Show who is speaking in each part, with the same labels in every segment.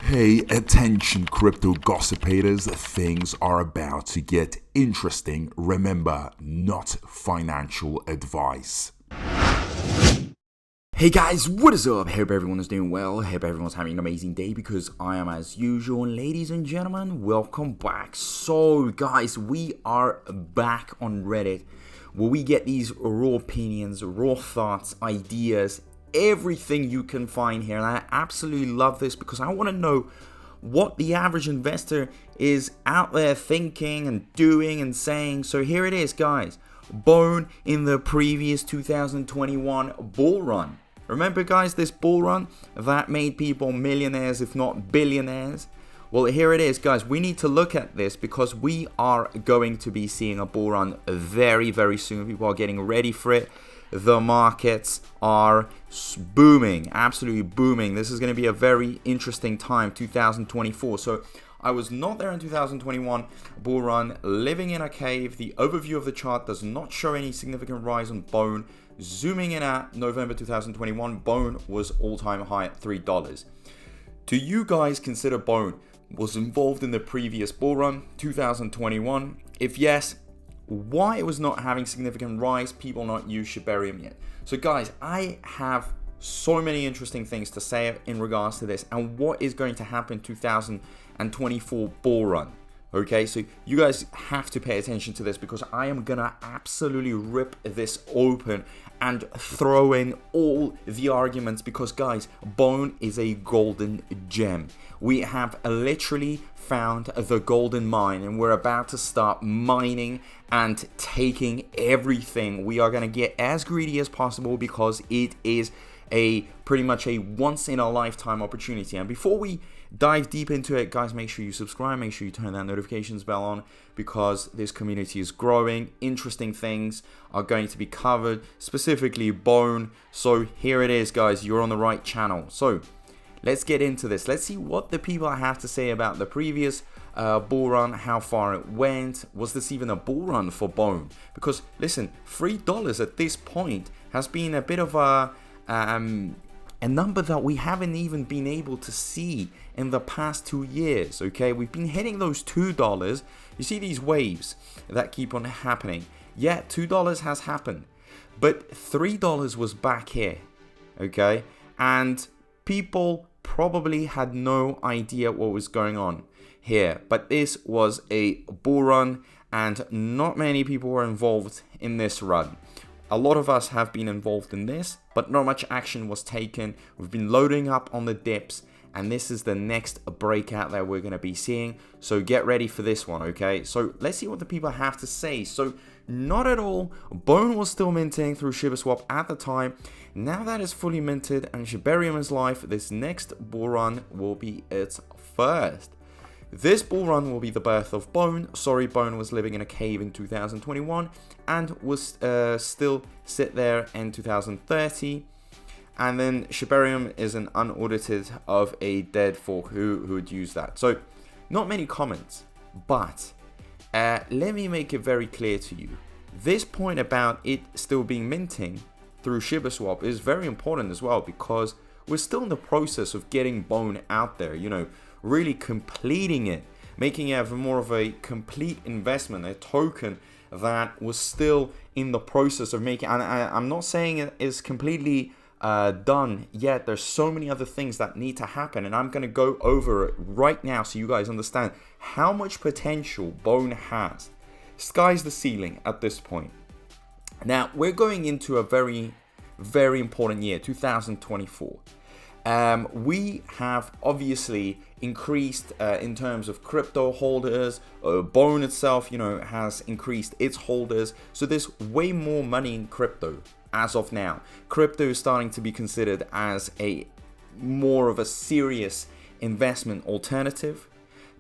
Speaker 1: Hey, attention crypto gossipators, things are about to get interesting. Remember, not financial advice.
Speaker 2: Hey guys, what is up? Hope everyone is doing well. Hope everyone's having an amazing day because I am as usual. And ladies and gentlemen, welcome back. So guys, we are back on Reddit where we get these raw opinions, raw thoughts, ideas, everything you can find here. And I absolutely love this because I want to know what the average investor is out there thinking and doing and saying. So here it is, guys. Bone in the previous 2021 bull run. Remember, guys, this bull run that made people millionaires, if not billionaires? Well, here it is, guys. We need to look at this because we are going to be seeing a bull run very, very soon. People are getting ready for it. The markets are booming, absolutely booming. This is going to be a very interesting time, 2024. So I was not there in 2021 bull run, living in a cave. The overview of the chart does not show any significant rise on Bone. Zooming in at November 2021, Bone was all-time high at $3. Do you guys consider Bone was involved in the previous bull run, 2021? If yes, why it was not having significant rise, people not use Shibarium yet? So guys, I have so many interesting things to say in regards to this and what is going to happen 2024 bull run. Okay, so you guys have to pay attention to this because I am gonna absolutely rip this open and throw in all the arguments because guys, Bone is a golden gem. We have literally found the golden mine and we're about to start mining and taking everything. We are gonna get as greedy as possible because it is pretty much a once in a lifetime opportunity. And before we dive deep into it, guys, make sure you subscribe, make sure you turn that notifications bell on because this community is growing. Interesting things are going to be covered, specifically Bone. So here it is, guys, you're on the right channel. So let's get into this. Let's see what the people have to say about the previous bull run, how far it went. Was this even a bull run for Bone? Because listen, $3 at this point has been a bit of a number that we haven't even been able to see in the past 2 years. Okay, we've been hitting those $2. You see these waves that keep on happening. Yeah, $2 has happened, but $3 was back here. Okay, and people probably had no idea what was going on here, but this was a bull run and not many people were involved in this run. A lot of us have been involved in this, but not much action was taken. We've been loading up on the dips, and this is the next breakout that we're going to be seeing. So get ready for this one, okay? So let's see what the people have to say. So not at all. Bone was still minting through Shibaswap at the time. Now that is fully minted and Shibarium is live, this next bull run will be its first. This bull run will be the birth of Bone. Sorry, Bone was living in a cave in 2021 and was still sit there in 2030. And then Shibarium is an unaudited of a dead fork who would use that. So not many comments, but let me make it very clear to you. This point about it still being minting through Shibaswap is very important as well because we're still in the process of getting Bone out there, you know, really completing it, making it more of a complete investment, a token that was still in the process of making. And I'm not saying it is completely done yet. There's so many other things that need to happen, and I'm going to go over it right now so you guys understand how much potential Bone has. Sky's the ceiling at this point. Now we're going into a very, very important year, 2024. We have obviously increased in terms of crypto holders. Bone itself, you know, has increased its holders. So there's way more money in crypto as of now. Crypto is starting to be considered as a more of a serious investment alternative.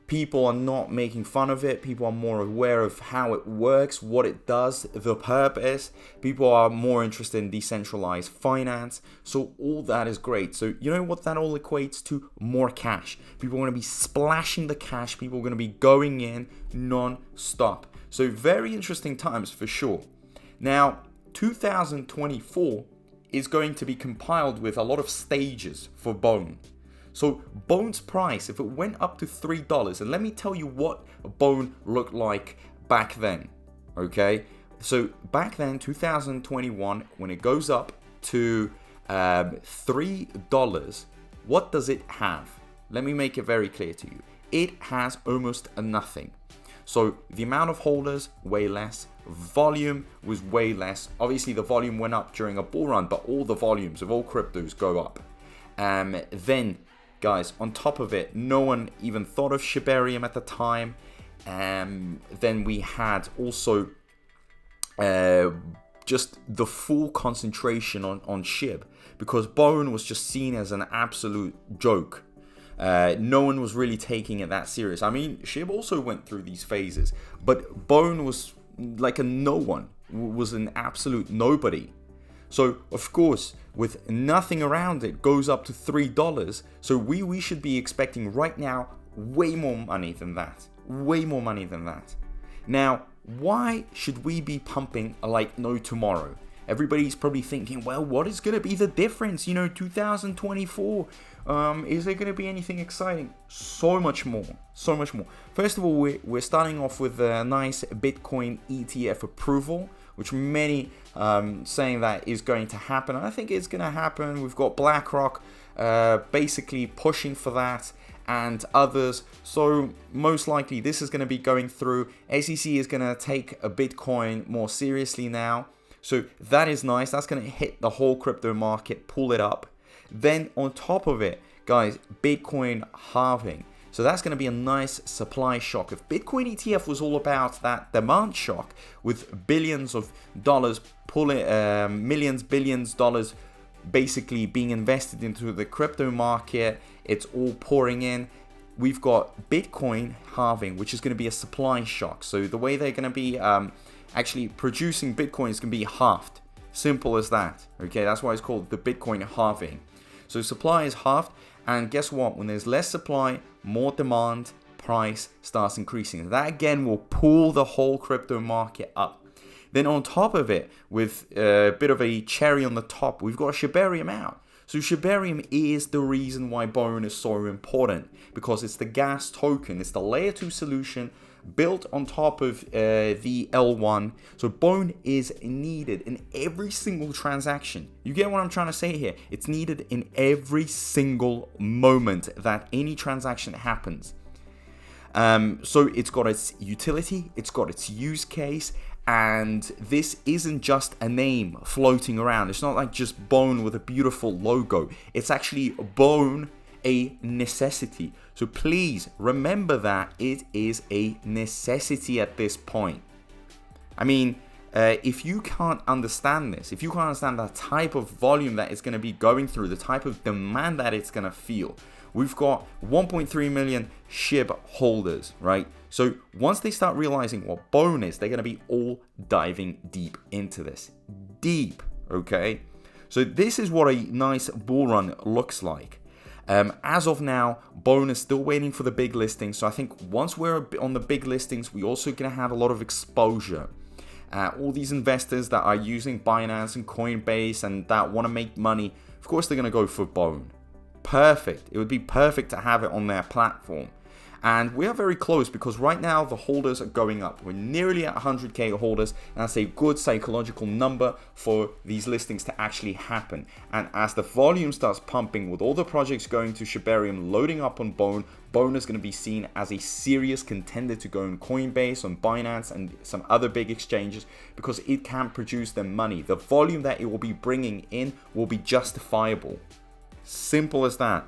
Speaker 2: People are not making fun of it. People are more aware of how it works, what it does, the purpose. People are more interested in decentralized finance. So all that is great. So you know what that all equates to? More cash. People are going to be splashing the cash. People are going to be going in non-stop. So very interesting times for sure. Now, 2024 is going to be compiled with a lot of stages for Bone. So Bone's price, if it went up to $3, and let me tell you what Bone looked like back then, okay? So back then, 2021, when it goes up to $3, what does it have? Let me make it very clear to you. It has almost nothing. So the amount of holders, way less. Volume was way less. Obviously, the volume went up during a bull run, but all the volumes of all cryptos go up. Then, guys, on top of it, no one even thought of Shibarium at the time. Then we had also just the full concentration on Shib, because Bone was just seen as an absolute joke. No one was really taking it that serious. I mean, Shib also went through these phases, but Bone was like a no one, was an absolute nobody. So, of course, with nothing around it, goes up to $3. So we should be expecting right now way more money than that. Way more money than that. Now, why should we be pumping like no tomorrow? Everybody's probably thinking, well, what is going to be the difference? 2024, is there going to be anything exciting? So much more, so much more. First of all, we're starting off with a nice Bitcoin ETF approval, which many saying that is going to happen. I think it's going to happen. We've got BlackRock basically pushing for that, and others. So most likely this is going to be going through. SEC is going to take a Bitcoin more seriously now. So that is nice. That's going to hit the whole crypto market, pull it up. Then on top of it, guys, Bitcoin halving. So that's going to be a nice supply shock. If Bitcoin ETF was all about that demand shock with billions of dollars pulling, billions dollars basically being invested into the crypto market, it's all pouring in. We've got Bitcoin halving, which is going to be a supply shock. So the way they're going to be actually producing Bitcoin is going to be halved. Simple as that. Okay, that's why it's called the Bitcoin halving. So supply is halved, and guess what? When there's less supply, more demand, price starts increasing. That again will pull the whole crypto market up. Then on top of it, with a bit of a cherry on the top, we've got Shibarium out. So Shibarium is the reason why Bone is so important, because it's the gas token. It's the layer 2 solution built on top of the L1. So Bone is needed in every single transaction. You get what I'm trying to say here? It's needed in every single moment that any transaction happens. So it's got its utility, it's got its use case, and this isn't just a name floating around. It's not like just Bone with a beautiful logo. It's actually Bone, a necessity. So please remember that it is a necessity at this point. I mean, if you can't understand this, if you can't understand the type of volume that it's going to be going through, the type of demand that it's going to feel, we've got 1.3 million SHIB holders, right? So once they start realizing what Bone is, they're going to be all diving deep into this. Deep, okay? So this is what a nice bull run looks like. As of now, Bone is still waiting for the big listings. So I think once we're on the big listings, we're also going to have a lot of exposure. All these investors that are using Binance and Coinbase and that want to make money, of course they're going to go for Bone. Perfect. It would be perfect to have it on their platform. And we are very close, because right now the holders are going up. We're nearly at 100k holders, and that's a good psychological number for these listings to actually happen. And as the volume starts pumping with all the projects going to Shibarium, loading up on Bone, Bone is going to be seen as a serious contender to go on Coinbase, on Binance, and some other big exchanges, because it can produce them money. The volume that it will be bringing in will be justifiable. Simple as that.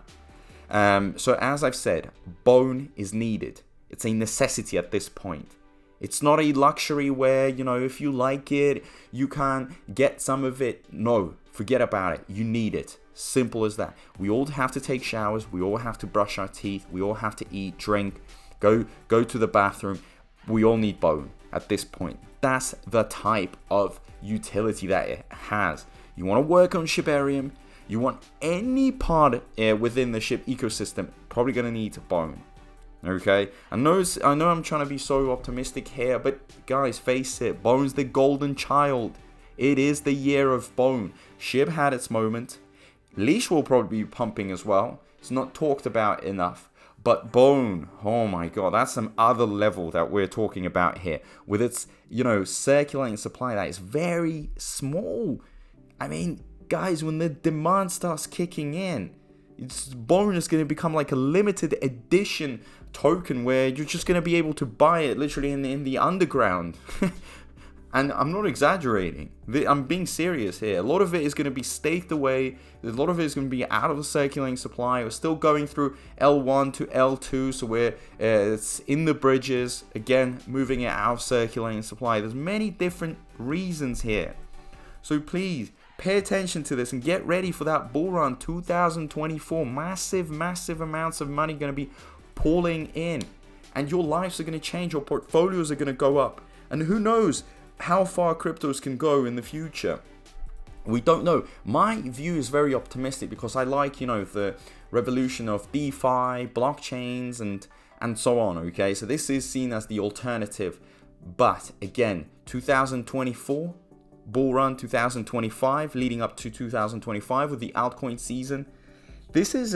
Speaker 2: So as I've said, Bone is needed. It's a necessity at this point. It's not a luxury where, if you like it, you can get some of it. No, forget about it. You need it. Simple as that. We all have to take showers. We all have to brush our teeth. We all have to eat, drink, go to the bathroom. We all need Bone at this point. That's the type of utility that it has. You want to work on Shibarium, you want any part within the SHIB ecosystem, probably going to need Bone. Okay? I know I'm trying to be so optimistic here, but guys, face it. Bone's the golden child. It is the year of Bone. SHIB had its moment. Leash will probably be pumping as well. It's not talked about enough. But bone, oh my god, that's some other level that we're talking about here. With its, circulating supply that is very small. I mean, guys, when the demand starts kicking in, bone is going to become like a limited edition token where you're just going to be able to buy it literally in the underground. And I'm not exaggerating. I'm being serious here. A lot of it is going to be staked away. A lot of it is going to be out of the circulating supply. We're still going through L1 to L2, so it's in the bridges. Again, moving it out of circulating supply. There's many different reasons here. So please, pay attention to this and get ready for that bull run 2024. Massive amounts of money going to be pouring in. And your lives are going to change. Your portfolios are going to go up. And who knows how far cryptos can go in the future. We don't know. My view is very optimistic because I like, the revolution of DeFi, blockchains, and so on, okay? So this is seen as the alternative. But again, 2024, bull run 2025, leading up to 2025 with the altcoin season. This is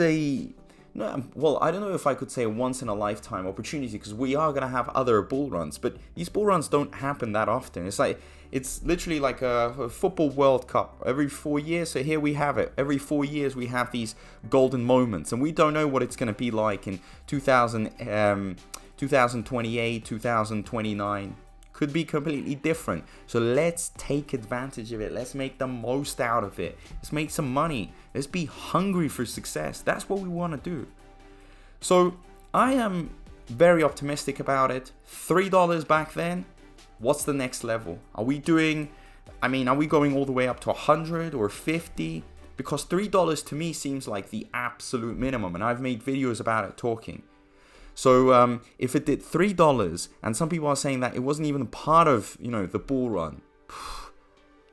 Speaker 2: I don't know if I could say a once in a lifetime opportunity, because we are going to have other bull runs, but these bull runs don't happen that often. It's literally like a football World Cup every 4 years. So here we have it. Every 4 years we have these golden moments, and we don't know what it's going to be like in 2028, 2029. Could be completely different. So let's take advantage of it. Let's make the most out of it. Let's make some money. Let's be hungry for success. That's what we want to do. So I am very optimistic about it. $3 back then. What's the next level? Are we going all the way up to 100 or 50? Because $3 to me seems like the absolute minimum. And I've made videos about it talking. So if it did $3, and some people are saying that it wasn't even part of, the bull run,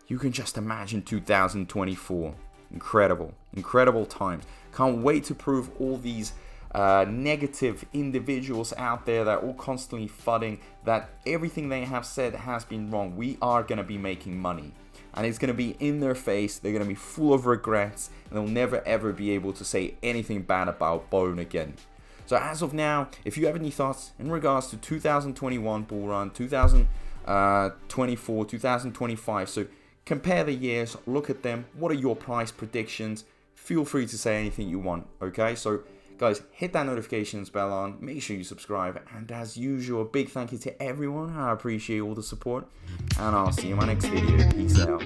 Speaker 2: you can just imagine 2024. Incredible times. Can't wait to prove all these negative individuals out there that are all constantly fudding that everything they have said has been wrong. We are going to be making money. And it's going to be in their face. They're going to be full of regrets. And they'll never ever be able to say anything bad about Bone again. So as of now, if you have any thoughts in regards to 2021 bull run, 2024, 2025, so compare the years, look at them. What are your price predictions? Feel free to say anything you want, okay? So guys, hit that notifications bell on, make sure you subscribe, and as usual, a big thank you to everyone. I appreciate all the support, and I'll see you in my next video. Peace out.